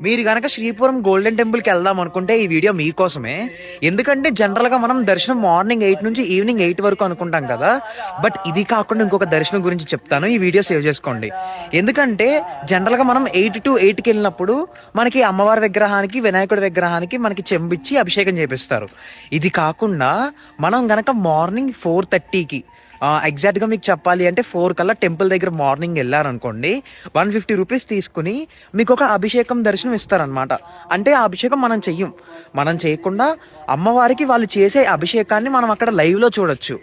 మీరు గనక శ్రీపురం గోల్డెన్ టెంపుల్కి వెళ్దాం అనుకుంటే ఈ వీడియో మీకోసమే. ఎందుకంటే జనరల్గా మనం దర్శనం మార్నింగ్ 8 నుంచి ఈవినింగ్ 8 వరకు అనుకుంటాం కదా. బట్ ఇది కాకుండా ఇంకొక దర్శనం గురించి చెప్తాను, ఈ వీడియో సేవ్ చేసుకోండి. ఎందుకంటే జనరల్గా మనం 8 to 8కి వెళ్ళినప్పుడు మనకి అమ్మవారి విగ్రహానికి వినాయకుడి విగ్రహానికి మనకి చెంబిచ్చి అభిషేకం చేపిస్తారు. ఇది కాకుండా మనం గనక మార్నింగ్ 4:30కి ఎగ్జాక్ట్గా మీకు చెప్పాలి అంటే 4 కల్లా టెంపుల్ దగ్గర మార్నింగ్ వెళ్ళారనుకోండి, 150 రూపీస్ తీసుకుని మీకు ఒక అభిషేకం దర్శనం ఇస్తారనమాట. అంటే ఆ అభిషేకం మనం చేయకుండా అమ్మవారికి వాళ్ళు చేసే అభిషేకాన్ని మనం అక్కడ లైవ్లో చూడొచ్చు.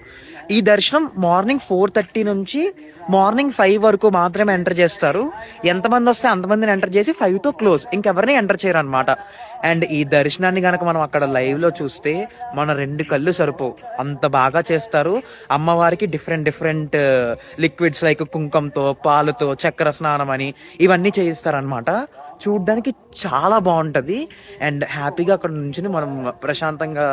ఈ దర్శనం మార్నింగ్ 4:30 నుంచి మార్నింగ్ 5 వరకు మాత్రమే ఎంటర్ చేస్తారు. ఎంతమంది వస్తే అంతమందిని ఎంటర్ చేసి 5తో క్లోజ్, ఇంకెవరిని ఎంటర్ చేయరు అనమాట. అండ్ ఈ దర్శనాన్ని కనుక మనం అక్కడ లైవ్లో చూస్తే మన 2 కళ్ళు సరిపోవు, అంత బాగా చేస్తారు. అమ్మవారికి డిఫరెంట్ లిక్విడ్స్ లైక్ కుంకంతో, పాలతో, చక్కెర స్నానం అని ఇవన్నీ చేయిస్తారనమాట. చూడ్డానికి చాలా బాగుంటుంది. అండ్ హ్యాపీగా అక్కడ నుంచి మనం ప్రశాంతంగా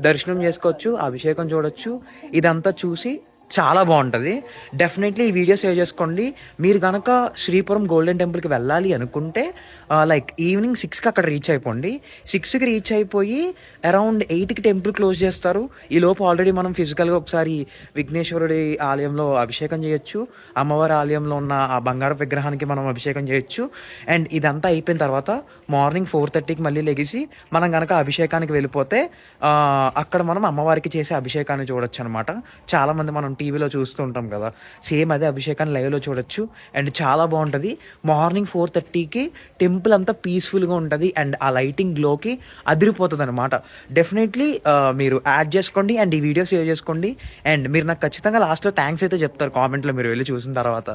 దర్శనం చేసుకోవచ్చు, అభిషేకం చూడొచ్చు. ఇదంతా చూసి చాలా బాగుంటుంది. డెఫినెట్లీ ఈ వీడియో సేవ్ చేసుకోండి. మీరు కనుక శ్రీపురం గోల్డెన్ టెంపుల్కి వెళ్ళాలి అనుకుంటే లైక్ ఈవినింగ్ 6కి అక్కడ రీచ్ అయిపోండి. 6కి రీచ్ అయిపోయి అరౌండ్ 8కి టెంపుల్ క్లోజ్ చేస్తారు. ఈ లోపు ఆల్రెడీ మనం ఫిజికల్గా ఒకసారి విఘ్నేశ్వరుడి ఆలయంలో అభిషేకం చేయొచ్చు, అమ్మవారి ఆలయంలో ఉన్న ఆ బంగారు విగ్రహానికి మనం అభిషేకం చేయొచ్చు. అండ్ ఇదంతా అయిపోయిన తర్వాత మార్నింగ్ 4:30కి మళ్ళీ లెగిసి మనం కనుక అభిషేకానికి వెళ్ళిపోతే అక్కడ మనం అమ్మవారికి చేసే అభిషేకాన్ని చూడొచ్చు అనమాట. చాలామంది మనం టీవీలో చూస్తూ ఉంటాం కదా, సేమ్ అదే అభిషేకాన్ని లైవ్లో చూడొచ్చు. అండ్ చాలా బాగుంటుంది. మార్నింగ్ 4:30కి టెంపుల్ అంతా పీస్ఫుల్గా ఉంటుంది. అండ్ ఆ లైటింగ్ గ్లోకి అదిరిపోతుంది అనమాట. డెఫినెట్లీ మీరు యాడ్ చేసుకోండి అండ్ ఈ వీడియో సేవ్ చేసుకోండి. అండ్ మీరు నాకు ఖచ్చితంగా లాస్ట్లో థ్యాంక్స్ అయితే చెప్తారు కామెంట్లో మీరు వెళ్ళి చూసిన తర్వాత.